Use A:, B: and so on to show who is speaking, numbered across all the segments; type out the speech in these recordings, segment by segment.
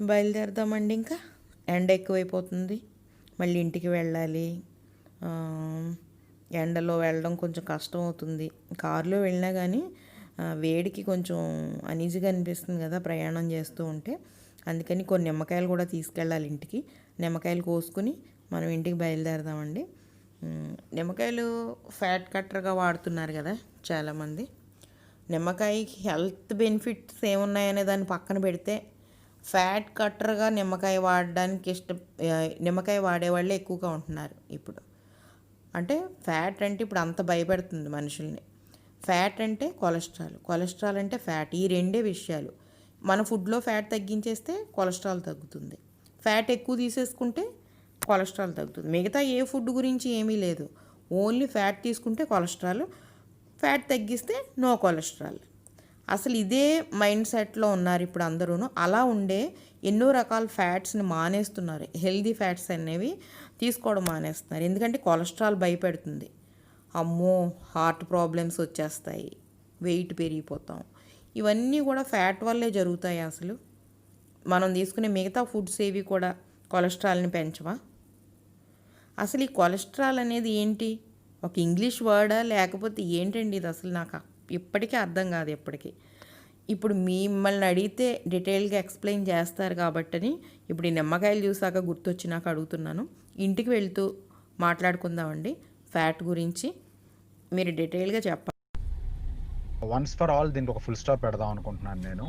A: బయలుదేరదామండి ఇంకా. ఎండ ఎక్కువైపోతుంది. మళ్ళీ ఇంటికి వెళ్ళాలి. ఆ, ఎండలో వెళ్ళడం కొంచెం కష్టం అవుతుంది. కారులో వెళ్ళినా కానీ వేడికి కొంచెం అనీజీగా అనిపిస్తుంది కదా ప్రయాణం చేస్తూ ఉంటే. అందుకని కొన్ని నిమ్మకాయలు కూడా తీసుకెళ్ళాలి ఇంటికి. నిమ్మకాయలు కోసుకుని మనం ఇంటికి బయలుదేరదామండి. నిమ్మకాయలు ఫ్యాట్ కట్టర్గా వాడుతున్నారు కదా చాలామంది. నిమ్మకాయకి హెల్త్ బెనిఫిట్స్ ఏమున్నాయనే దాన్ని పక్కన పెడితే ఫ్యాట్ కట్టర్గా నిమ్మకాయ వాడడానికి నిమ్మకాయ వాడేవాళ్ళే ఎక్కువగా ఉంటున్నారు ఇప్పుడు. అంటే ఫ్యాట్ అంటే ఇప్పుడు అంత భయపెడుతుంది మనుషుల్ని. ఫ్యాట్ అంటే కొలెస్ట్రాల్, కొలెస్ట్రాల్ అంటే ఫ్యాట్. ఈ రెండే విషయాలు. మన ఫుడ్లో ఫ్యాట్ తగ్గించేస్తే కొలెస్ట్రాల్ తగ్గుతుంది. ఫ్యాట్ ఎక్కువ తీసేసుకుంటే కొలెస్ట్రాల్ తగ్గుతుంది. మిగతా ఏ ఫుడ్ గురించి ఏమీ లేదు. ఓన్లీ ఫ్యాట్ తీసుకుంటే కొలెస్ట్రాల్, ఫ్యాట్ తగ్గిస్తే నో కొలెస్ట్రాల్. అసలు ఇదే మైండ్ సెట్లో ఉన్నారు ఇప్పుడు అందరూ. అలా ఉండే ఎన్నో రకాల ఫ్యాట్స్ని మానేస్తున్నారు. హెల్దీ ఫ్యాట్స్ అనేవి తీసుకోవడం మానేస్తున్నారు. ఎందుకంటే కొలెస్ట్రాల్ భయపెడుతుంది. అమ్మో హార్ట్ ప్రాబ్లమ్స్ వచ్చేస్తాయి, వెయిట్ పెరిగిపోతాం. ఇవన్నీ కూడా ఫ్యాట్ వల్లే జరుగుతాయి. అసలు మనం తీసుకునే మిగతా ఫుడ్స్ ఏవి కూడా కొలెస్ట్రాల్ని పెంచవా? అసలు ఈ కొలెస్ట్రాల్ అనేది ఏంటి? ఒక ఇంగ్లీష్ వర్డా లేకపోతే ఏంటండి ఇది? అసలు నాకు ఇప్పటికీ అర్థం కాదు ఎప్పటికీ. ఇప్పుడు మిమ్మల్ని అడిగితే డీటెయిల్గా ఎక్స్ప్లెయిన్ చేస్తారు కాబట్టని ఇప్పుడు ఈ నిమ్మకాయలు చూసాక గుర్తొచ్చినాక అడుగుతున్నాను. ఇంటికి వెళ్తూ మాట్లాడుకుందామండి ఫ్యాట్ గురించి. మీరు డీటెయిల్గా చెప్పాలి.
B: వన్స్ ఫర్ ఆల్ దీనికి ఒక ఫుల్ స్టాప్ పెడదాం అనుకుంటున్నాను నేను.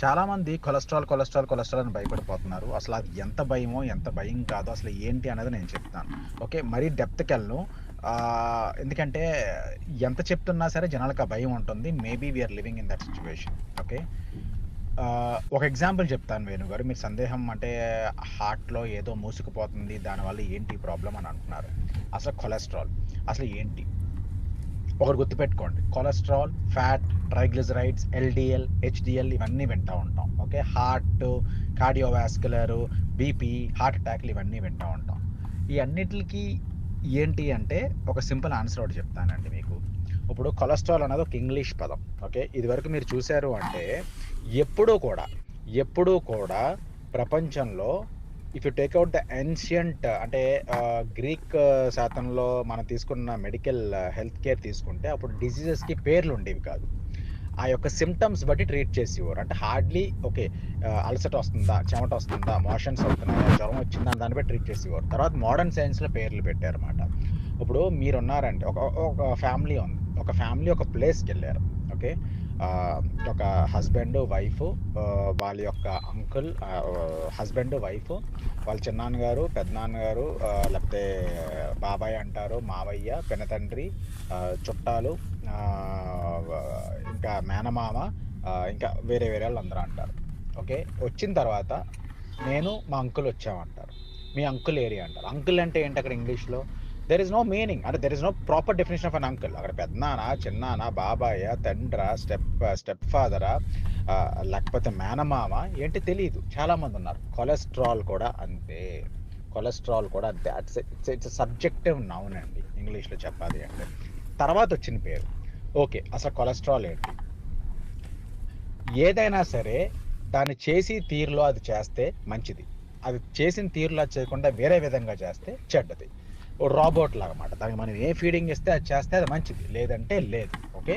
B: చాలామంది కొలెస్ట్రాల్ కొలెస్ట్రాల్ కొలెస్ట్రాల్ అని భయపడిపోతున్నారు. అసలు అది ఎంత భయమో ఎంత భయం కాదో అసలు ఏంటి అనేది నేను చెప్తాను. ఓకే, మరీ డెప్త్కి వెళ్ళను. ఎందుకంటే ఎంత చెప్తున్నా సరే జనాలకు ఆ భయం ఉంటుంది. Maybe we're living in that situation. Okay, ఒక ఎగ్జాంపుల్ చెప్తాను వేణుగారు. మీరు సందేహం అంటే హార్ట్లో ఏదో మూసుకుపోతుంది దానివల్ల ఏంటి ప్రాబ్లం అని అంటున్నారు. అసలు కొలెస్ట్రాల్ అసలు ఏంటి ఒకటి గుర్తుపెట్టుకోండి. Cholesterol, fat, triglycerides, LDL, HDL ఇవన్నీ వింటూ ఉంటాం. Okay, heart, cardiovascular, BP, heart అటాక్లు ఇవన్నీ వింటూ ఉంటాం. ఈ అన్నిటికి ఏంటి అంటే ఒక సింపుల్ ఆన్సర్ ఒకటి చెప్తానండి మీకు. ఇప్పుడు కొలెస్ట్రాల్ అనేది ఒక ఇంగ్లీష్ పదం. ఓకే, ఇది వరకు మీరు చూశారు అంటే ఎప్పుడూ కూడా ప్రపంచంలో if you takeout the ancient అంటే గ్రీక్ శాతంలో మనం తీసుకున్న మెడికల్ హెల్త్ కేర్ తీసుకుంటే అప్పుడు డిసీజెస్కి పేర్లు ఉండేవి కాదు. ఆ యొక్క సిమ్టమ్స్ బట్టి ట్రీట్ చేసేవారు. అంటే హార్డ్లీ ఓకే అలసట వస్తుందా, చెమట వస్తుందా, మోషన్స్ అవుతున్నాయా, జ్వరం వచ్చిందా అని దాన్ని బట్టి ట్రీట్ చేసేవారు. తర్వాత మోడర్న్ సైన్స్లో పేర్లు పెట్టారన్నమాట. ఇప్పుడు మీరున్నారంటే ఒక ఫ్యామిలీ ఉంది. ఒక ఫ్యామిలీ ఒక ప్లేస్కి వెళ్ళారు. ఓకే, ఒక హస్బెండ్ వైఫ్, వాళ్ళ యొక్క అంకుల్, హస్బెండ్ వైఫ్, వాళ్ళ చిన్నాన్నగారు, పెద్దనాన్నగారు, లేకపోతే బాబాయ్ అంటారు, మావయ్య, పెనతండ్రి, చుట్టాలు, ఇంకా మేనమామ, ఇంకా వేరే వాళ్ళు అందరూ అంటారు. ఓకే, వచ్చిన తర్వాత నేను మా అంకుల్ వచ్చామంటారు. మీ అంకుల్ ఏరియా అంటారు. అంకుల్ అంటే ఏంటి అక్కడ ఇంగ్లీష్లో? దెర్ ఇస్ నో మీనింగ్, అంటే there is no proper definition of an uncle. అక్కడ పెద్దనాన్న, చిన్నాన్న, బాబాయ్, తండ్ర, స్టెప్ ఫాదరా, లేకపోతే మేనమామ ఏంటి తెలియదు. చాలామంది ఉన్నారు. కొలెస్ట్రాల్ కూడా అంతే. కొలెస్ట్రాల్ కూడా అంతే. ఇట్స్ సబ్జెక్టివ్ నౌన్ అండి ఇంగ్లీష్లో చెప్పాలి అంటే. తర్వాత వచ్చిన పేరు. ఓకే, అసలు కొలెస్ట్రాల్ ఏంటి? ఏదైనా సరే దాన్ని చేసి తీరులో అది చేస్తే మంచిది. అది చేసిన తీరులో చేయకుండా వేరే విధంగా చేస్తే చెడ్డది. రాబోట్ లాగా అన్నమాట. దానికి మనం ఏ ఫీడింగ్ ఇస్తే అది చేస్తే అది మంచిది, లేదంటే లేదు. ఓకే,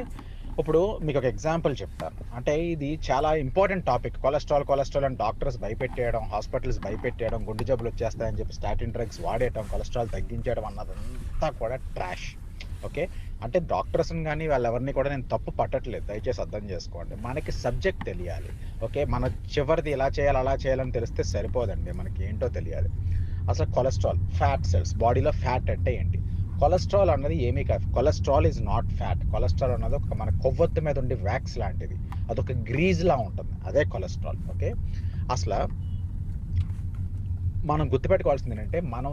B: ఇప్పుడు మీకు ఒక ఎగ్జాంపుల్ చెప్తాను. అంటే ఇది చాలా ఇంపార్టెంట్ టాపిక్. కొలెస్ట్రాల్ అని డాక్టర్స్ భయపెట్టేయడం, హాస్పిటల్స్ భయపెట్టేయడం, గుండె జబ్బులు వచ్చేస్తాయని చెప్పి స్టాటిన్ డ్రగ్స్ వాడేయడం, కొలెస్ట్రాల్ తగ్గించడం అన్నదంతా కూడా ట్రాష్. ఓకే, అంటే డాక్టర్స్ని కానీ వాళ్ళెవరిని కూడా నేను తప్పు పట్టట్లేదు, దయచేసి అర్థం చేసుకోండి. మనకి సబ్జెక్ట్ తెలియాలి. ఓకే, మన చివరిది ఇలా చేయాలి అలా చేయాలని తెలిస్తే సరిపోదండి, మనకి ఏంటో తెలియాలి. అసలు కొలెస్ట్రాల్, ఫ్యాట్ సెల్స్, బాడీలో ఫ్యాట్ అంటే ఏంటి? కొలెస్ట్రాల్ అన్నది ఏమీ కాదు. Cholesterol is not fat. Cholesterol అన్నది ఒక మన కొవ్వొత్తు మీద ఉండే వ్యాక్స్ లాంటిది. అదొక గ్రీజ్లా ఉంటుంది, అదే కొలెస్ట్రాల్. ఓకే, అసలు మనం గుర్తుపెట్టుకోవాల్సింది ఏంటంటే మనం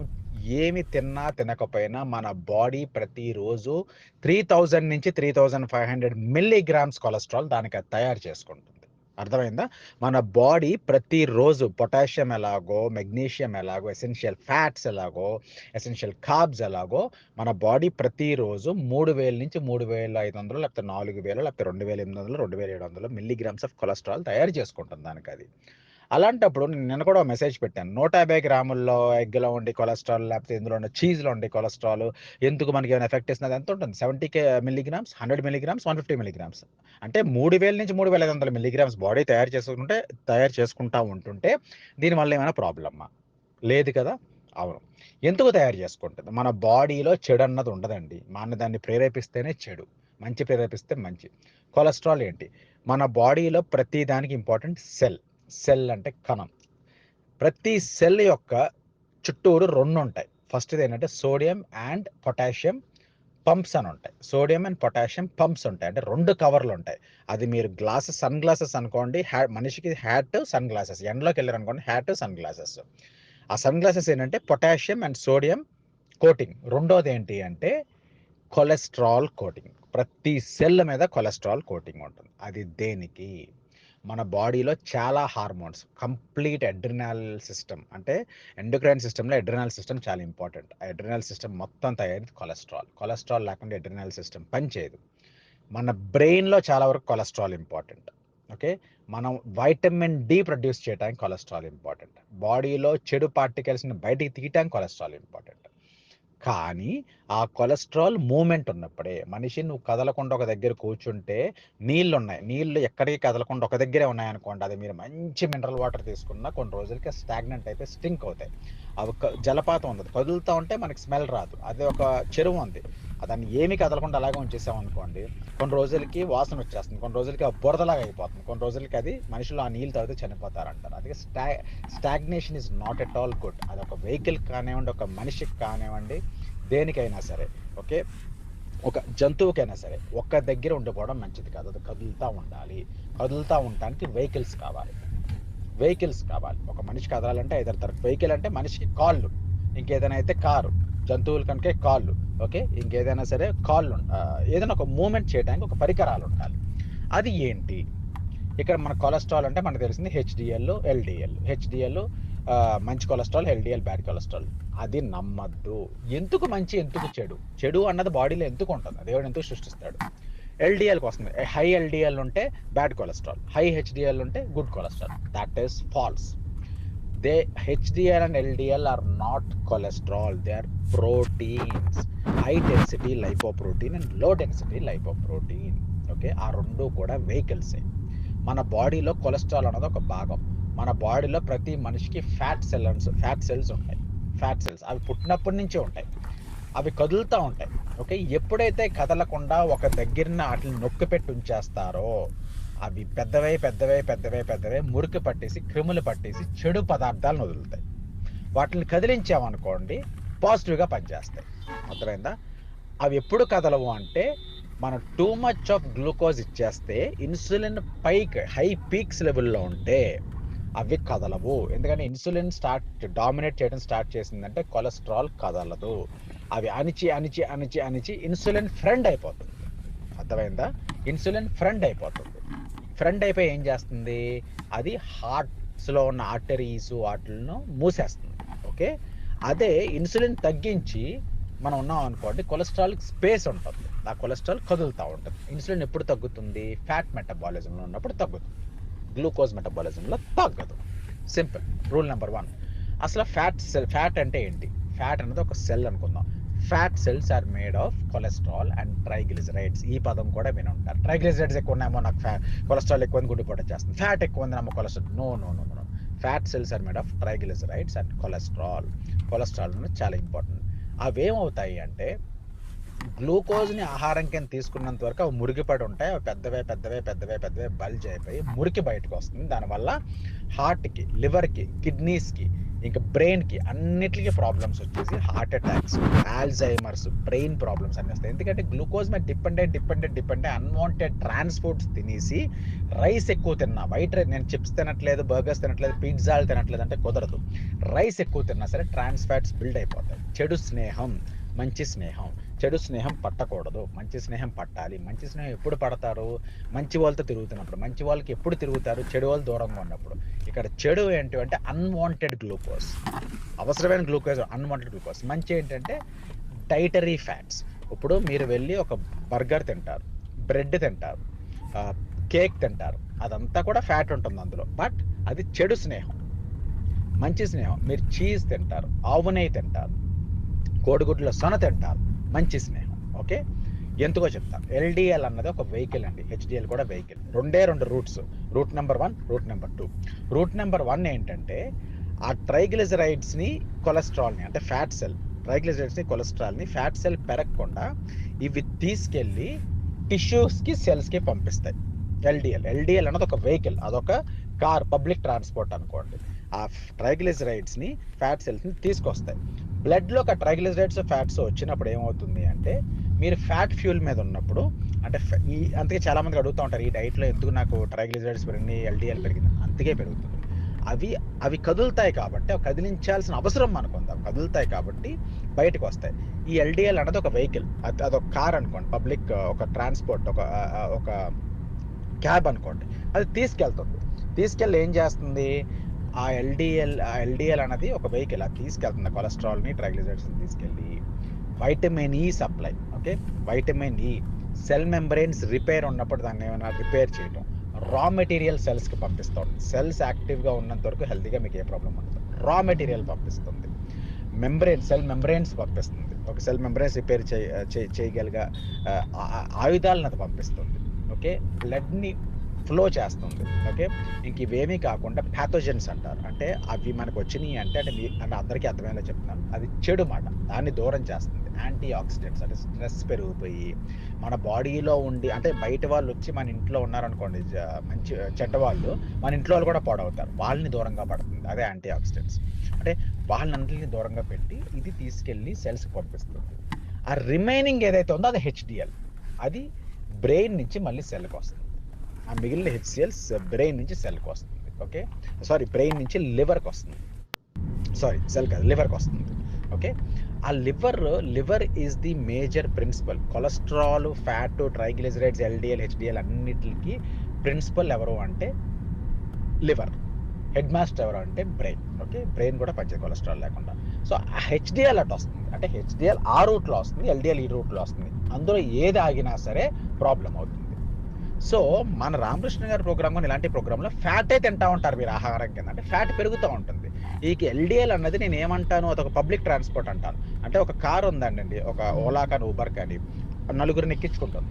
B: ఏమి తిన్నా తినకపోయినా మన బాడీ ప్రతిరోజు 3000 నుంచి 3500 మిల్లీగ్రామ్స్ కొలెస్ట్రాల్ దానికి తయారు చేసుకుంటుంది. అర్థమైందా? మన బాడీ ప్రతిరోజు పొటాషియం ఎలాగో, మెగ్నీషియం ఎలాగో, ఎసెన్షియల్ ఫ్యాట్స్ ఎలాగో, ఎసెన్షియల్ కార్బ్స్ ఎలాగో మన బాడీ ప్రతిరోజు 3000 నుంచి 3500 లేకపోతే 4000 లేకపోతే 2800 2700 మిల్లీగ్రామ్స్ ఆఫ్ కొలెస్ట్రాల్ తయారు చేసుకుంటుంది దానికి అది. అలాంటప్పుడు నిన్న కూడా మెసేజ్ పెట్టాను. 150 గ్రాముల్లో ఎగ్‌లో ఉండే కొలెస్ట్రాల్ లేకపోతే ఇందులో ఉండే చీజ్‌లో ఉండే కొలెస్ట్రాల్ ఎందుకు మనకి ఏమైనా ఎఫెక్ట్ ఇస్తుంది? అది ఎంత ఉంటుంది? 70 మిల్లీగ్రామ్స్, 100 మిల్లీగ్రామ్స్, 150 మిల్లీగ్రామ్స్. అంటే 3000 నుంచి 3500 మిల్లీగ్రామ్స్ బాడీ తయారు చేసుకుంటా ఉంటుంటే దీనివల్ల ఏమైనా ప్రాబ్లమా? లేదు కదా! అవును. ఎందుకు తయారు చేసుకుంటది? మన బాడీలో చెడన్నది ఉండదండి. మన దాన్ని ప్రేరేపిస్తేనే చెడు. మంచి ప్రేరేపిస్తే మంచి. కొలెస్ట్రాల్ ఏంటి? మన బాడీలో ప్రతి దానికి ఇంపార్టెంట్ సెల్. సెల్ అంటే కణం. ప్రతి సెల్ యొక్క చుట్టూరు 2 ఉంటాయి. ఫస్ట్‌ది ఏంటంటే సోడియం అండ్ పొటాషియం పంప్స్ అని ఉంటాయి. సోడియం అండ్ పొటాషియం పంప్స్ ఉంటాయి. అంటే 2 కవర్లు ఉంటాయి. అది మీరు సన్ గ్లాసెస్ అనుకోండి. మనిషికి హ్యాట్, సన్ గ్లాసెస్. ఎండలోకెళ్లారనుకోండి హ్యాట్, సన్ గ్లాసెస్. ఆ సన్ గ్లాసెస్ ఏంటంటే పొటాషియం అండ్ సోడియం కోటింగ్. రెండోది ఏంటి అంటే కొలెస్ట్రాల్ కోటింగ్. ప్రతి సెల్ మీద కొలెస్ట్రాల్ కోటింగ్ ఉంటుంది. అది దేనికి? మన బాడీలో చాలా హార్మోన్స్ కంప్లీట్ అడ్రినల్ సిస్టమ్ అంటే ఎండోక్రైన్ సిస్టమ్‌లో అడ్రినల్ సిస్టమ్ చాలా ఇంపార్టెంట్. ఆ అడ్రినల్ సిస్టమ్ మొత్తం తయారయ్యేది కొలెస్ట్రాల్. కొలెస్ట్రాల్ లేకుండా అడ్రినల్ సిస్టమ్ పనిచేయదు. మన బ్రెయిన్‌లో చాలా వరకు కొలెస్ట్రాల్ ఇంపార్టెంట్. ఓకే. మనం వైటమిన్ డి ప్రొడ్యూస్ చేయడానికి కొలెస్ట్రాల్ ఇంపార్టెంట్. బాడీలో చెడు పార్టికల్స్‌ని బయటికి తీయటానికి కొలెస్ట్రాల్ ఇంపార్టెంట్. కానీ ఆ కొలెస్ట్రాల్ మూవ్‌మెంట్ ఉన్నప్పుడే మనిషి నువ్వు కదలకుండా ఒక దగ్గర కూర్చుంటే నీళ్లున్నాయి. నీళ్లు ఎక్కడికి కదలకుండా ఒక దగ్గరే ఉన్నాయనుకోండి. అది మీరు మంచి మినరల్ వాటర్ తీసుకున్నా కొన్ని రోజులకి స్టాగ్నెంట్ అయిపోయి స్టింక్ అవుతాయి. అవి జలపాతం ఉండదు. కదులుతా ఉంటే మనకి స్మెల్ రాదు. అదే ఒక చెరువు ఉంది. దాన్ని ఏమీ కదలకుండా అలాగే ఉంచేసామనుకోండి. కొన్ని రోజులకి వాసన వచ్చేస్తుంది. కొన్ని రోజులకి బురదలాగా అయిపోతుంది. కొన్ని రోజులకి అది మనుషులు ఆ నీళ్ళు తాగితే చనిపోతారంటారు. అందుకే stagnation is not at all good. అది ఒక వెహికల్ కానివ్వండి, ఒక మనిషికి కానివ్వండి, దేనికైనా సరే. ఓకే. ఒక జంతువుకైనా సరే ఒక్క దగ్గర ఉండిపోవడం మంచిది కాదు. అది కదులుతూ ఉండాలి. కదులుతూ ఉండటానికి వెహికల్స్ కావాలి. ఒక మనిషి కదలాలంటే ఐదర్ వెహికల్ అంటే మనిషికి కాళ్ళు, ఇంకేదైనా అయితే కారు, జంతువుల కనుక కాళ్ళు. ఓకే. ఇంకేదైనా సరే ఏదైనా ఒక మూవ్‌మెంట్ చేయడానికి ఒక పరికరాలు ఉండాలి. అది ఏంటి? ఇక్కడ మన కొలెస్ట్రాల్ అంటే మనకు తెలిసింది హెచ్‌డిఎల్, ఎల్‌డిఎల్. హెచ్‌డిఎల్ మంచి కొలెస్ట్రాల్, ఎల్‌డిఎల్ బ్యాడ్ కొలెస్ట్రాల్. అది నమ్మద్దు. ఎందుకు మంచి, ఎందుకు చెడు? చెడు అన్నది బాడీలో ఎందుకు ఉంటుంది? దేవుడు ఎందుకు సృష్టిస్తాడు? ఎల్‌డిఎల్‌కి వస్తుంది. హై ఎల్‌డిఎల్ ఉంటే బ్యాడ్ కొలెస్ట్రాల్, హై హెచ్‌డిఎల్ ఉంటే good cholesterol. That is false. HDL and LDL are not cholesterol. They are proteins. High density lipoprotein and low density lipoprotein. Okay. ఆ రెండు కూడా వెహికల్సే. మన బాడీలో కొలెస్ట్రాల్ అన్నది ఒక భాగం. మన బాడీలో ప్రతి మనిషికి ఫ్యాట్ సెల్స్ ఉంటాయి. ఫ్యాట్ సెల్స్ అవి పుట్టినప్పటి నుంచే ఉంటాయి. అవి కదులుతూ ఉంటాయి. ఓకే. ఎప్పుడైతే కదలకుండా ఒక దగ్గరన వాటిని నొక్కి పెట్టి ఉంచేస్తారో అవి పెద్దవై మురికి పట్టేసి, క్రిములు పట్టేసి చెడు పదార్థాలను వదులుతాయి. వాటిని కదిలించామనుకోండి పాజిటివ్‌గా పనిచేస్తాయి. అర్థమైందా? అవి ఎప్పుడు కదలవు అంటే మనం టూ మచ్ ఆఫ్ గ్లూకోజ్ ఇచ్చేస్తే ఇన్సులిన్ హై పీక్స్ లెవెల్‌లో ఉంటే అవి కదలవు. ఎందుకంటే ఇన్సులిన్ డామినేట్ చేయడం స్టార్ట్ చేసిందంటే కొలెస్ట్రాల్ కదలదు. అవి అణిచి ఇన్సులిన్ ఫ్రెండ్ అయిపోతుంది. అర్థమైందా? ఇన్సులిన్ ఫ్రెండ్ అయిపోతుంది. ఫ్రెండ్ అయిపోయి ఏం చేస్తుంది? అది హార్ట్స్‌లో ఉన్న ఆర్టరీస్ వాటిలను మూసేస్తుంది. ఓకే. అదే ఇన్సులిన్ తగ్గించి మనం ఉన్నాం అనుకోండి కొలెస్ట్రాల్‌కి స్పేస్ ఉంటుంది. ఆ కొలెస్ట్రాల్ కదులుతూ ఉంటుంది. ఇన్సులిన్ ఎప్పుడు తగ్గుతుంది? ఫ్యాట్ మెటబాలిజంలో ఉన్నప్పుడు తగ్గుతుంది. గ్లూకోజ్ మెటబాలిజంలో తగ్గదు. సింపుల్. Rule number 1. అసలు ఫ్యాట్ అంటే ఏంటి? ఫ్యాట్ అనేది ఒక సెల్ అనుకుందాం. Fat cells are made of cholesterol and triglycerides. ఈ పదం కూడా విని ఉంటారు. ట్రైగ్లిజరైడ్స్ ఎక్కువ ఉన్నాయేమో నాకు కొలెస్ట్రాల్ ఎక్కువ ఉంది గుండెపోటు వచ్చేస్తుంది. ఫ్యాట్ ఎక్కువ ఉంది నమ్మ cholesterol. No. Fat cells are made of triglycerides and cholesterol. Cholesterol అనేది చాలా ఇంపార్టెంట్. అవేమవుతాయి అంటే గ్లూకోజ్ని ఆహారం కింద తీసుకున్నంత వరకు అవి మురికిపడి ఉంటాయి. అవి పెద్దవే బల్జ్ అయిపోయి మురికి బయటకు వస్తుంది. దానివల్ల హార్ట్కి, లివర్కి, కిడ్నీస్కి, ఇంకా బ్రెయిన్కి అన్నిటికీ ప్రాబ్లమ్స్ వచ్చేసి heart attacks, Alzheimer's, brain problems అన్నీ వస్తాయి. ఎందుకంటే గ్లూకోజ్ మీద డిపెండెంట్ అన్వాంటెడ్ ట్రాన్స్పోర్ట్స్ తినేసి రైస్ ఎక్కువ తిన్నా, నేను చిప్స్ తినట్లేదు, బర్గర్స్ తినట్లేదు, పిజ్జాలు తినట్లేదు అంటే కుదరదు. రైస్ ఎక్కువ తిన్నా సరే ట్రాన్స్ ఫ్యాట్స్ బిల్డ్ అయిపోతాయి. చెడు స్నేహం, మంచి స్నేహం. చెడు స్నేహం పట్టకూడదు, మంచి స్నేహం పట్టాలి. మంచి స్నేహం ఎప్పుడు పడతారు? మంచి వాళ్ళతో తిరుగుతున్నప్పుడు. మంచి వాళ్ళకి ఎప్పుడు తిరుగుతారు? చెడు వాళ్ళు దూరంగా ఉన్నప్పుడు. ఇక్కడ చెడు ఏంటి అంటే అన్వాంటెడ్ గ్లూకోజ్, అవసరమైన గ్లూకోజ్, అన్వాంటెడ్ గ్లూకోజ్. మంచి ఏంటంటే డైటరీ ఫ్యాట్స్. ఇప్పుడు మీరు వెళ్ళి ఒక బర్గర్ తింటారు, బ్రెడ్ తింటారు, కేక్ తింటారు, అదంతా కూడా ఫ్యాట్ ఉంటుంది అందులో. బట్ అది చెడు స్నేహం. మంచి స్నేహం, మీరు చీజ్ తింటారు, ఆవు నెయ్యి తింటారు, కోడిగుడ్ల సొన తింటారు, మంచి స్నేహం. ఓకే, ఎందుకో చెప్తాను. ఎల్డిఎల్ అన్నది ఒక వెహికల్ అండి, హెచ్డిఎల్ కూడా వెహికల్. రెండే రెండు routes, route number 1, route number 2. Route number 1 ఏంటంటే ఆ ట్రైగ్లిజరైడ్స్ని, కొలెస్ట్రాల్ని, అంటే ఫ్యాట్ సెల్, ట్రైగ్లిజరైడ్స్ని, కొలెస్ట్రాల్ని ఫ్యాట్ సెల్ పెరగకుండా ఇవి తీసుకెళ్ళి టిష్యూస్కి, సెల్స్కి పంపిస్తాయి. ఎల్డిఎల్ అన్నది ఒక వెహికల్, అదొక కార్, పబ్లిక్ ట్రాన్స్పోర్ట్ అనుకోండి. ఆ ట్రైగ్లిజరైడ్స్ని, ఫ్యాట్ సెల్స్ని తీసుకొస్తాయి. బ్లడ్లోకి ఆ ట్రైగ్లిజరైడ్స్, ఫ్యాట్స్ వచ్చినప్పుడు ఏమవుతుంది అంటే, మీరు ఫ్యాట్ ఫ్యూల్ మీద ఉన్నప్పుడు, అంటే అందుకే చాలామంది అడుగుతూ ఉంటారు, ఈ డైట్లో ఎందుకు నాకు ట్రైగ్లిజరైడ్స్ పెరిగింది, ఎల్డిఎల్ పెరిగింది. అందుకే పెరుగుతుంది. అవి కదులుతాయి కాబట్టి, అవి కదిలించాల్సిన అవసరం మనకుంది. అవి కదులుతాయి కాబట్టి బయటకు వస్తాయి. ఈ ఎల్డిఎల్ అనేది ఒక వెహికల్, అదొక కార్ అనుకోండి, పబ్లిక్ ఒక ట్రాన్స్పోర్ట్, ఒక క్యాబ్ అనుకోండి. అది తీసుకెళ్ళి ఏం చేస్తుంది, ఆ ఎల్డిఎల్ అనేది ఒక వెహికల్, అది తీసుకెళ్తుంది కొలెస్ట్రాల్ని, ట్రైగ్లిజరైడ్స్ని తీసుకెళ్ళి vitamin E supply. Okay, vitamin E cell membranes repair ఉన్నప్పుడు దాన్ని ఏమైనా రిపేర్ చేయటం, రా మెటీరియల్ సెల్స్కి పంపిస్తుంది. సెల్స్ యాక్టివ్గా ఉన్నంత వరకు హెల్తీగా మీకు ఏ ప్రాబ్లం ఉండదు. రా మెటీరియల్ పంపిస్తుంది, సెల్ మెంబ్రెయిన్స్ పంపిస్తుంది. ఒక సెల్ మెంబ్రెయిన్స్ రిపేర్ చేయగలిగే ఆయుధాలను అది పంపిస్తుంది. ఓకే, బ్లడ్ని ఫ్లో చేస్తుంది. ఓకే, ఇంక ఇవేమీ కాకుండా ప్యాథోజన్స్ అంటారు, అంటే అవి మనకు వచ్చినాయి అంటే అందరికీ అర్థమయ్యేలా చెప్తున్నాను, అది చెడు మాట, దాన్ని దూరం చేస్తుంది. యాంటీ ఆక్సిడెంట్స్, అంటే స్ట్రెస్ పెరిగిపోయి మన బాడీలో ఉండి, అంటే బయట వాళ్ళు వచ్చి మన ఇంట్లో ఉన్నారనుకోండి, మంచి చెడ్డ వాళ్ళు, మన ఇంట్లో వాళ్ళు కూడా పాడవుతారు, వాళ్ళని దూరంగా పడుతుంది. అదే యాంటీ ఆక్సిడెంట్స్, అంటే వాళ్ళందరినీ దూరంగా పెట్టి ఇది తీసుకెళ్ళి సెల్స్కి పంపిస్తుంది. ఆ రిమైనింగ్ ఏదైతే ఉందో అది హెచ్డిఎల్, అది బ్రెయిన్ నుంచి మళ్ళీ సెల్కి వస్తుంది. ఆ మిగిలిన హెచ్సిఎల్స్ బ్రెయిన్ నుంచి సెల్కి వస్తుంది. ఓకే, బ్రెయిన్ నుంచి లివర్కి వస్తుంది. సెల్ కాదు, లివర్కి వస్తుంది. ఓకే, ఆ liver is the major principal. Cholesterol, fat, triglycerides, LDL, HDL అన్నిటికి ప్రిన్సిపల్ ఎవరు అంటే లివర్. హెడ్ మాస్టర్ ఎవరు అంటే బ్రెయిన్. ఓకే, బ్రెయిన్ కూడా పనిచేయదు కొలెస్ట్రాల్ లేకుండా. సో ఆ హెచ్డిఎల్ అటు వస్తుంది, అంటే హెచ్డిఎల్ ఆ రూట్లో వస్తుంది, ఎల్డిఎల్ ఈ రూట్లో వస్తుంది. అందులో ఏది ఆగినా సరే ప్రాబ్లం అవుతుంది. సో మన రామకృష్ణ గారి ప్రోగ్రామ్, ఇలాంటి ప్రోగ్రాంలో ఫ్యాటే తింటా ఉంటారు మీరు ఆహారం కింద, అంటే ఫ్యాట్ పెరుగుతూ ఉంటుంది. ఈ ఎల్డిఎల్ అన్నది నేను ఏమంటాను, అదొక పబ్లిక్ ట్రాన్స్పోర్ట్ అంటాను. అంటే ఒక కార్ ఉందండి, ఒక ఓలా కానీ, ఊబర్ కానీ, నలుగురిని ఎక్కించుకుంటుంది.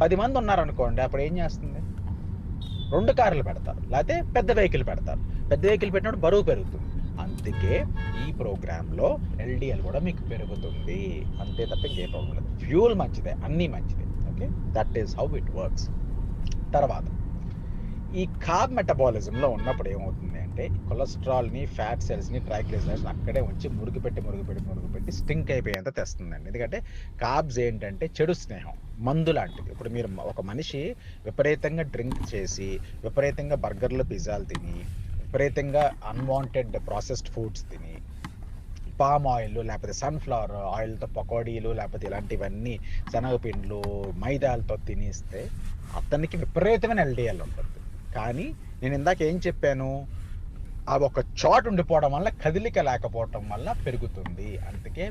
B: 10 మంది ఉన్నారనుకోండి, అప్పుడు ఏం చేస్తుంది, 2 కార్లు పెడతారు, లేకపోతే పెద్ద వెహికల్ పెడతారు. పెద్ద వెహికల్ పెట్టినప్పుడు బరువు పెరుగుతుంది. అందుకే ఈ ప్రోగ్రాంలో ఎల్డిఎల్ కూడా మీకు పెరుగుతుంది, అంతే తప్ప ఇంకే ప్రాబ్లం లేదు. ఫ్యూల్ మంచిదే, అన్నీ మంచిదే. Okay, that is how it works. తర్వాత ఈ కార్బ్ మెటబాలిజంలో ఉన్నప్పుడు ఏమవుతుంది అంటే, కొలెస్ట్రాల్ని, ఫ్యాట్ సెల్స్ని, ట్రైగ్లిజరైడ్స్ని అక్కడే ఉంచి మురుగుపెట్టి స్టింక్ అయిపోయేంత తెస్తుందండి. ఎందుకంటే కార్బ్స్ ఏంటంటే చెడు స్నేహం, మందు లాంటిది. ఇప్పుడు మీరు ఒక మనిషి విపరీతంగా డ్రింక్ చేసి, విపరీతంగా బర్గర్లు, పిజ్జాలు తిని, విపరీతంగా అన్వాంటెడ్ ప్రాసెస్డ్ ఫుడ్స్ తిని, పామ్ ఆయిల్ లేకపోతే సన్ఫ్లవర్ ఆయిల్తో పకోడీలు, లేకపోతే ఇలాంటివన్నీ శనగపిండ్లు, మైదాలతో తినేస్తే అతనికి విపరీతమైన ఎల్డిఎల్ ఉంటుంది. కానీ నేను ఇందాక ఏం చెప్పాను, అవి ఒక చోట ఉండిపోవడం వల్ల, కదిలిక లేకపోవడం వల్ల పెరుగుతుంది. అందుకే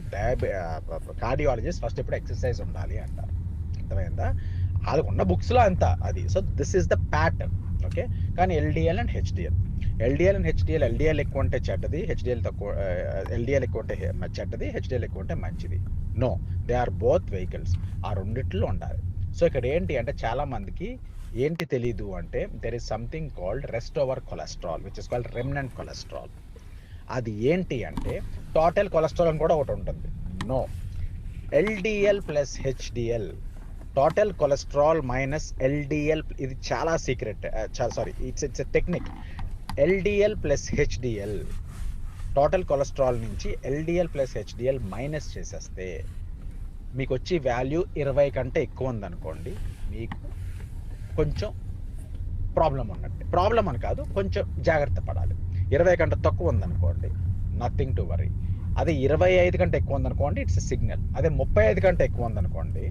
B: కార్డియాలజిస్ట్ ఫస్ట్ ఎప్పుడు ఎక్సర్సైజ్ ఉండాలి అంటారు. అర్థమైందా? అది ఉన్న బుక్స్లో అంతా అది. So this is the pattern. Okay, కానీ ఎల్డిఎల్ అండ్ హెచ్డిఎల్, ఎల్డిఎల్ ఎక్కువ ఉంటే చెడ్డది, ఎల్డిఎల్ ఎక్కువ ఉంటే చెడ్డది, హెచ్డిఎల్ ఎక్కువ ఉంటే మంచిది. No, they are both vehicles. ఆ రెండిట్లో ఉండాలి. సో ఇక్కడ ఏంటి అంటే, చాలా మందికి ఏంటి తెలీదు అంటే, there is something called rest over cholesterol, which is called remnant cholesterol. అది ఏంటి అంటే, టోటల్ కొలెస్ట్రాల్ అని కూడా ఒకటి ఉంటుంది. No, LDL plus HDL, total cholesterol minus LDL, ఇది చాలా secret, it's a technique. LDL plus HDL, total cholesterol నుంచి ఎల్డిఎల్ ప్లస్ హెచ్డిఎల్ మైనస్ చేసేస్తే మీకు వచ్చి వాల్యూ 20 కంటే ఎక్కువ ఉందనుకోండి, మీకు కొంచెం ప్రాబ్లం ఉన్నట్టే. ప్రాబ్లం అని కాదు, కొంచెం జాగ్రత్త పడాలి. 20 కంటే తక్కువ ఉందనుకోండి, నథింగ్ టు వరీ. అదే 25 కంటే ఎక్కువ ఉందనుకోండి, ఇట్స్ ఎ సిగ్నల్. అదే 35 కంటే ఎక్కువ ఉందనుకోండి,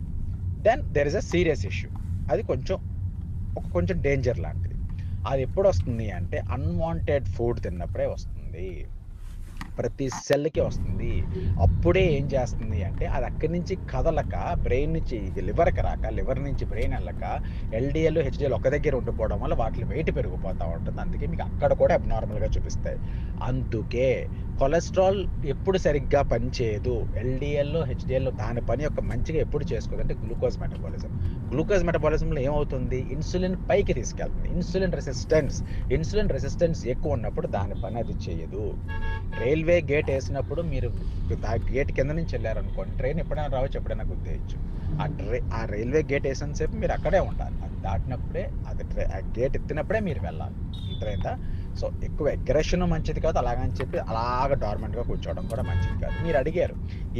B: then there is a serious issue. అది కొంచెం డేంజర్ లాంటిది. అది ఎప్పుడు వస్తుంది అంటే, అన్వాంటెడ్ ఫుడ్ తిన్నప్పుడే వస్తుంది. ప్రతి సెల్‌కి వస్తుంది. అప్పుడే ఏం చేస్తుంది అంటే అది అక్కడి నుంచి కదలక బ్రెయిన్ నుంచి లివర్‌కి రాక, లివర్ నుంచి బ్రెయిన్ ఎళ్ళక ఎల్‌డీఎల్, హెచ్‌డీఎల్ ఒక దగ్గర ఉండిపోవడం వల్ల వాటిలి వెయిట్ పెరిగిపోతా ఉంటుంది. అందుకే మీకు అక్కడ కూడా అబ్‌నార్మల్‌గా చూపిస్తాయి. అందుకే కొలెస్ట్రాల్ ఎప్పుడు సరిగ్గా పనిచేయదు. ఎల్‌డీఎల్, హెచ్‌డీఎల్ దాని పని యొక్క మంచిగా ఎప్పుడు చేసుకోదు అంటే గ్లూకోజ్ మెటబాలిజం. గ్లూకోజ్ మెటబాలిజంలో ఏమవుతుంది? ఇన్సులిన్ పైకి తీసుకెళ్తుంది. ఇన్సులిన్ రెసిస్టెన్స్ ఎక్కువ ఉన్నప్పుడు దాని పని అది చేయదు. రైల్వే గేట్ ఏసినప్పుడు మీరు గేట్ కింద నుంచి ఎళ్లారనుకోండి, ట్రైన్ ఎప్పుడైనా రావచ్చు, ఎప్పుడైనా గుద్దేయొచ్చు. ఆ రైల్వే గేట్ ఏసినంత సేపు మీరు అక్కడే ఉండాలి. అది దాటినప్పుడే ఆ గేట్ ఎత్తినప్పుడే మీరు వెళ్ళాలి. అర్థమైందా? సో, ఎక్కువ అగ్రెషన్ మంచిది కాదు. అలాగని చెప్పి అలాగ డార్మెంట్‌గా కూర్చోవడం కూడా మంచిది కాదు. మీరు అడిగారు,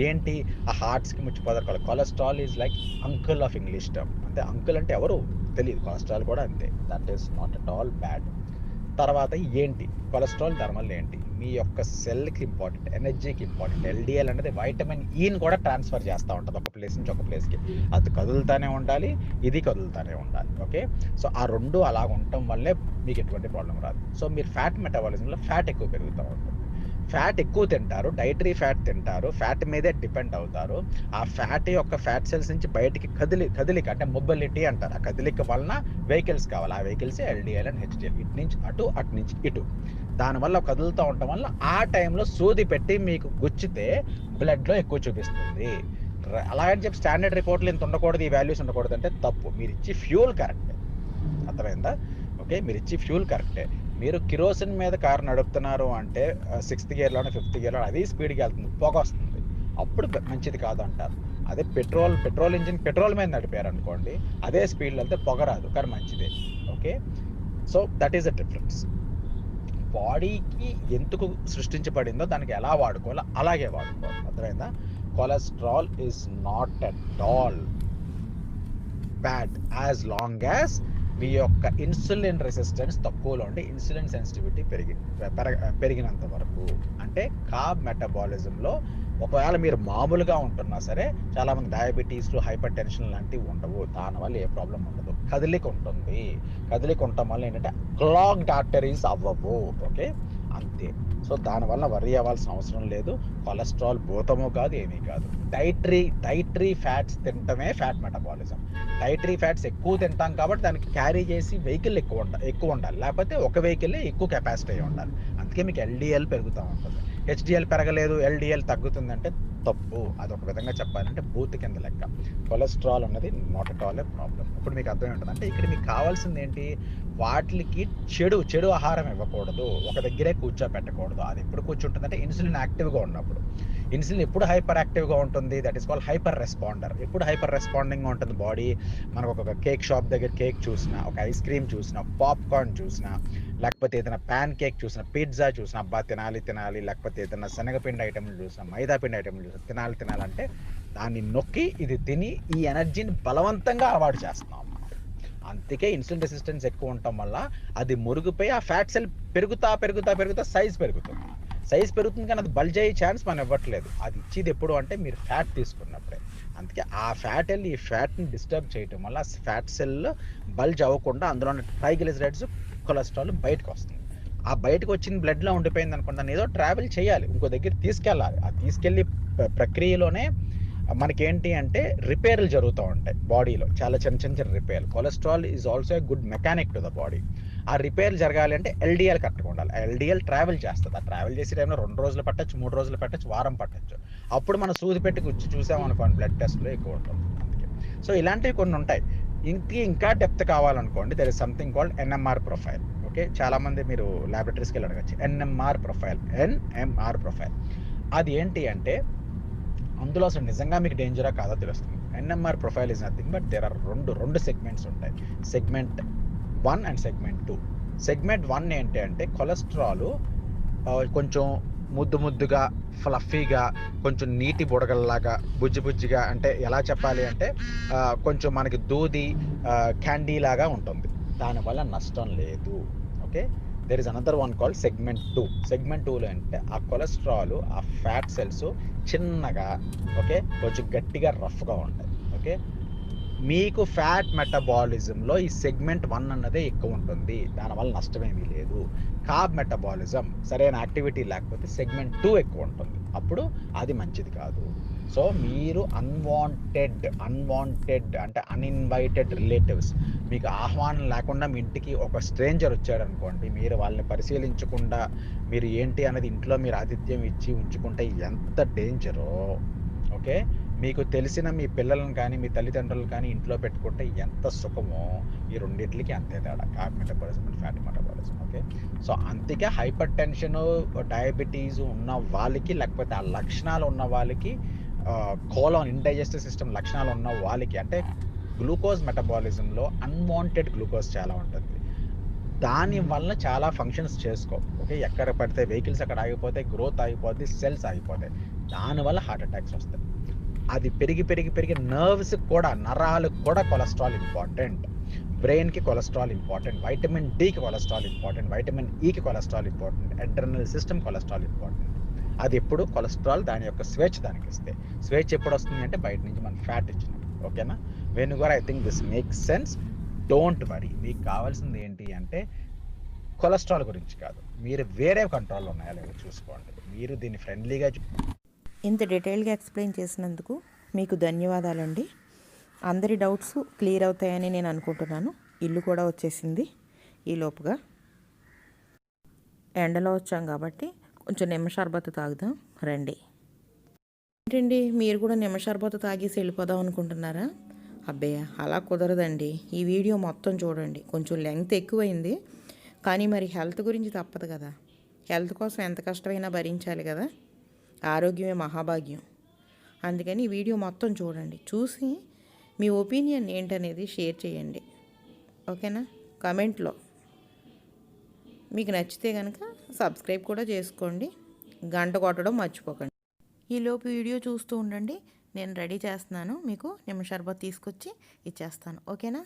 B: ఏంటి ఆ హార్ట్స్‌కి ముచ్చిపోతారు cholesterol is like uncle of English term. అంటే అంకుల్ అంటే ఎవరు తెలీదు. కొలెస్ట్రాల్ కూడా అంతే. That is not at all bad. తర్వాత ఏంటి? కొలెస్ట్రాల్ థర్మల్ ఏంటి? మీ యొక్క సెల్‌కి ఇంపార్టెంట్, ఎనర్జీకి ఇంపార్టెంట్. ఎల్‌డీఎల్ అనేది వైటమిన్ ఈని కూడా ట్రాన్స్‌ఫర్ చేస్తా ఉంటది ఒక ప్లేస్ నుంచి ఒక ప్లేస్‌కి. అది కదులుతానే ఉండాలి, ఇది కదులుతానే ఉండాలి. ఓకే. సో, ఆ 2 అలాగ ఉండటం వల్లే మీకు ఎటువంటి ప్రాబ్లమ్ రాదు. సో, మీరు ఫ్యాట్ మెటబాలిజంలో ఫ్యాట్ ఎక్కువ పెరుగుతా ఉంటుంది. ఫ్యాట్ ఎక్కువ తింటారు, డైటరీ ఫ్యాట్ తింటారు, ఫ్యాట్ మీదే డిపెండ్ అవుతారు. ఆ ఫ్యాట్ యొక్క ఫ్యాట్ సెల్స్ నుంచి బయటికి కదిలిక అంటే మొబిలిటీ అంటారు. ఆ కదలిక వలన వెహికల్స్ కావాలి. ఆ వెహికల్సే ఎల్‌డీఎల్ అండ్ హెచ్‌డీఎల్. ఇటు నుంచి అటు, అటు నుంచి ఇటు. దానివల్ల కదులుతా ఉండటం వల్ల ఆ టైంలో సూది పెట్టి మీకు గుచ్చితే బ్లడ్‌లో ఎక్కువ చూపిస్తుంది. అలాగని చెప్పి స్టాండర్డ్ రిపోర్ట్‌లో ఇంత ఉండకూడదు, ఈ వాల్యూస్ ఉండకూడదు అంటే తప్పు. మీరిచ్చే ఫ్యూయల్ కరెక్టే. అర్థమైందా? ఓకే. మీరిచ్చే ఫ్యూయల్ కరెక్టే. మీరు కిరోసిన్ మీద కారు నడుపుతున్నారు అంటే సిక్స్త్ గేర్‌లోనో, ఫిఫ్త్ గేర్‌లోనో అదే స్పీడ్‌గెళ్తుంది. పొగొస్తుంది. అప్పుడు మంచిది కాదంటారు. అదే పెట్రోల్ ఇంజిన్ పెట్రోల్ మీద నడిపారనుకోండి, అదే స్పీడ్‌లో ఎళ్తే పొగ రాదు. కానీ మంచిదే. Okay. So, that is the difference. బాడీకి ఎందుకు సృష్టించబడిందో దానికి ఎలా వాడుకోవాలో అలాగే వాడుకోవాలి. అర్థమైందా? Cholesterol is not at all bad as long as మీ యొక్క ఇన్సులిన్ రెసిస్టెన్స్ తక్కువలో ఉండి ఇన్సులిన్ సెన్సిటివిటీ పెరిగినంత వరకు. అంటే కార్బ్ మెటబాలిజంలో ఒకవేళ మీరు మామూలుగా ఉంటున్నా సరే, చాలామంది డయాబెటీస్లు, హైపర్ టెన్షన్ లాంటివి ఉండవు. దానివల్ల ఏ ప్రాబ్లం ఉండదు. కదలిక ఉంటుంది. కదలిక ఉండటం వల్ల ఏంటంటే క్లాగ్డ్ ఆర్టరీస్ అవ్వవు. ఓకే. అంతే. సో, దానివల్ల వర్రీ అవ్వాల్సిన అవసరం లేదు. కొలెస్ట్రాల్ భూతము కాదు, ఏమీ కాదు. డైటరీ ఫ్యాట్స్ తినటమే ఫ్యాట్ మెటబాలిజం. డైటరీ ఫ్యాట్స్ ఎక్కువ తింటాం కాబట్టి దానికి క్యారీ చేసి వెహికల్ ఎక్కువ ఉండాలి. లేకపోతే ఒక వెహికలే ఎక్కువ కెపాసిటీ అయి ఉండాలి. అందుకే మీకు ఎల్‌డీఎల్ పెరుగుతా ఉంటుంది. హెచ్‌డీఎల్ పెరగలేదు, ఎల్‌డీఎల్ తగ్గుతుందంటే తప్పు. అదొక విధంగా చెప్పాలంటే బూత్ కింద లెక్క. కొలెస్ట్రాల్ అన్నది not at all A problem. ఇప్పుడు మీకు అర్థమై ఉంటది. అంటే ఇక్కడ మీకు కావాల్సింది ఏంటి? వాటిలికి చెడు ఆహారం ఇవ్వకూడదు. ఒక దగ్గరే కూర్చోపెట్టకూడదు. అది ఎప్పుడు కూర్చుంటుందంటే ఇన్సులిన్ యాక్టివ్‌గా ఉన్నప్పుడు. ఇన్సులిన్ ఎప్పుడు హైపర్ యాక్టివ్‌గా ఉంటుంది? That is called hyper responder. ఎప్పుడు హైపర్ రెస్పాండింగ్‌గా ఉంటుంది బాడీ? మనకు ఒక కేక్ షాప్ దగ్గర కేక్ చూసినా, ఒక ఐస్ క్రీమ్ చూసినా, పాప్‌కార్న్ చూసినా, లేకపోతే ఏదైనా పాన్ కేక్ చూసినా, పిజ్జా చూసినా, అబ్బా! తినాలి, లేకపోతే ఏదైనా శనగపిండి ఐటెమ్‌లు చూసినా, మైదా పిండి ఐటెమ్‌లు చూసినా తినాలంటే దాన్ని నొక్కి ఇది తిని ఈ ఎనర్జీని బలవంతంగా అలవాటు చేస్తున్నాం అన్నమాట. అందుకే ఇన్సులిన్ రెసిస్టెన్స్ ఎక్కువ ఉండటం వల్ల అది మురిగిపోయి ఆ ఫ్యాట్ సెల్ పెరుగుతా సైజ్ పెరుగుతుంది. సైజ్ పెరుగుతుంది కానీ అది బల్జ్ అయ్యే ఛాన్స్ మనం ఇవ్వట్లేదు. అది ఇచ్చేది ఎప్పుడు అంటే మీరు ఫ్యాట్ తీసుకున్నప్పుడే. అందుకే ఆ ఫ్యాట్ ఎళ్ళి ఈ ఫ్యాట్‌ని డిస్టర్బ్ చేయటం వల్ల ఫ్యాట్ సెల్ బల్జ్ అవ్వకుండా అందులో ఉన్న ట్రైగ్లిసరైడ్స్, కొలెస్ట్రాల్ బయటకొస్తుంది. ఆ బయటకొచ్చిన బ్లడ్‌లో ఉండిపోయిందనుకోండి దాన్ని ఏదో ట్రావెల్ చేయాలి. ఇంకో దగ్గరికి తీసుకెళ్ళాలి. ఆ తీసుకెళ్ళి ప్రక్రియలోనే మనకేంటి అంటే రిపేర్‌లు జరుగుతా ఉంటాయి బాడీలో. చాలా చిన్న రిపేర్‌లు. Cholesterol is also a good mechanic to the body. ఆ రిపేర్‌లు జరగాలి అంటే ఎల్‌డీఎల్ కరెక్ట్‌గా ఉండాలి. ఆ ఎల్‌డీఎల్ ట్రావెల్ చేస్తది. ఆ ట్రావెల్ చేసే టైంలో 2 రోజులు పట్టొచ్చు, 3 రోజులు పట్టొచ్చు, వారం పట్టొచ్చు. అప్పుడు మనం సూది పెట్టి గుచ్చి చూసామనుకోండి బ్లడ్ టెస్ట్‌లో ఎక్కువ ఉంటుంది. అందుకే. సో, ఇలాంటివి కొన్ని ఉంటాయి. ఇంకా డెప్త్ కావాలనుకోండి there is something called NMR profile. Okay. చాలామంది మీరు ల్యాబొరేటరీస్‌కెళ్ళి అడగొచ్చు. NMR profile. అది ఏంటి అంటే అందులో అసలు నిజంగా మీకు డేంజరా కాదో తెలుస్తుంది. NMR profile is nothing but there are రెండు సెగ్మెంట్స్ ఉంటాయి. Segment 1 and segment 2. సెగ్మెంట్ 1 ఏంటి అంటే కొలెస్ట్రాల్ కొంచెం ముద్దుగా, ఫ్లఫీగా, కొంచెం నీటి బుడగల్లాగా, బుజ్జిగా అంటే ఎలా చెప్పాలి అంటే కొంచెం మనకి దూది క్యాండీ లాగా ఉంటుంది. దానివల్ల నష్టం లేదు. Okay. There is another one called segment 2. Segment 2లో అంటే ఆ కొలెస్ట్రాల్, ఆ ఫ్యాట్ సెల్స్ చిన్నగా, ఓకే, కొంచెం గట్టిగా రఫ్‌గా ఉంటాయి. ఓకే. మీకు ఫ్యాట్ మెటబాలిజంలో ఈ సెగ్మెంట్ 1 అన్నదే ఎక్కువ ఉంటుంది. దానివల్ల నష్టమేమీ లేదు. కార్బ్ మెటబాలిజం సరైన యాక్టివిటీ లేకపోతే సెగ్మెంట్ 2 ఎక్కువ ఉంటుంది. అప్పుడు అది మంచిది కాదు. సో మీరు అన్‌వాంటెడ్ అంటే అన్‌ఇన్వైటెడ్ రిలేటివ్స్, మీకు ఆహ్వానం లేకుండా మీ ఇంటికి ఒక స్ట్రేంజర్ వచ్చాడనుకోండి, మీరు వాళ్ళని పరిశీలించకుండా మీరు ఏంటి అనేది ఇంట్లో మీరు ఆతిథ్యం ఇచ్చి ఉంచుకుంటే ఎంత డేంజరో, ఓకే. మీకు తెలిసిన మీ పిల్లలను కానీ, మీ తల్లిదండ్రులను కానీ ఇంట్లో పెట్టుకుంటే ఎంత సుఖమో, ఈ రెండిట్లకి అంతే తేడా. Carb metabolism and fat metabolism. Okay. So అందుకే హైపర్ టెన్షను, డయాబెటీస్ ఉన్న వాళ్ళకి, లేకపోతే ఆ లక్షణాలు ఉన్న వాళ్ళకి, కోలాన్ ఇండైజెస్టివ్ సిస్టమ్ లక్షణాలు ఉన్న వాళ్ళకి, అంటే గ్లూకోజ్ మెటబాలిజంలో అన్‌వాంటెడ్ గ్లూకోజ్ చాలా ఉంటుంది. దాని వలన చాలా ఫంక్షన్స్ చేసుకోవు. ఓకే. ఎక్కడ పడితే వెహికల్స్ అక్కడ ఆగిపోతాయి, గ్రోత్ ఆగిపోద్ది, సెల్స్ ఆగిపోతాయి. దానివల్ల హార్ట్ అటాక్స్ వస్తాయి. అది పెరిగి నర్వ్స్‌కి కూడా, నరాలకు కూడా కొలెస్ట్రాల్ ఇంపార్టెంట్. బ్రెయిన్‌కి కొలెస్ట్రాల్ ఇంపార్టెంట్. వైటమిన్ డీకి కొలెస్ట్రాల్ ఇంపార్టెంట్. వైటమిన్ ఈకి cholesterol important. Adrenal system cholesterol important. అది ఎప్పుడు కొలెస్ట్రాల్ దాని యొక్క స్వేచ్ఛ దానికిస్తే. స్వేచ్ఛ ఎప్పుడు వస్తుంది అంటే బయట నుంచి మనం ఫ్యాట్ ఇచ్చినప్పుడు. ఓకేనా? వెనుగర్ I think this makes sense. Don't worry. మీకు కావాల్సింది ఏంటి అంటే కొలెస్ట్రాల్ గురించి కాదు. మీరు వేరే కంట్రోల్‌లో ఉన్నాయా లేవో చూసుకోండి. మీరు దీన్ని ఫ్రెండ్లీగా
A: ఇంత డీటెయిల్గా ఎక్స్ప్లెయిన్ చేసినందుకు మీకు ధన్యవాదాలండి. అందరి డౌట్స్ క్లియర్ అవుతాయని నేను అనుకుంటున్నాను. ఇల్లు కూడా వచ్చేసింది ఈ లోపుగా. ఎండలో వచ్చాం కాబట్టి కొంచెం నిమ్మ షర్బత్ తాగుదాం రండి. ఏంటండి మీరు కూడా నిమ్మ షర్బత్ తాగేసి వెళ్ళిపోదాం అనుకుంటున్నారా? అబ్బే అలా కుదరదండి. ఈ వీడియో మొత్తం చూడండి. కొంచెం లెంగ్త్ ఎక్కువైంది, కానీ మరి హెల్త్ గురించి తప్పదు కదా. హెల్త్ కోసం ఎంత కష్టమైనా భరించాలి కదా. ఆరోగ్యమే మహాభాగ్యం. అందుకని ఈ వీడియో మొత్తం చూడండి. చూసి మీ ఒపీనియన్ ఏంటనేది షేర్ చేయండి. ఓకేనా? కమెంట్లో మీకు నచ్చితే కనుక సబ్స్క్రైబ్ కూడా చేసుకోండి. గంట కొట్టడం మర్చిపోకండి. ఈలోపు వీడియో చూస్తూ ఉండండి. నేను రెడీ చేస్తున్నాను. మీకు నిమ్మ షర్బత్ తీసుకొచ్చి ఇచ్చేస్తాను. ఓకేనా?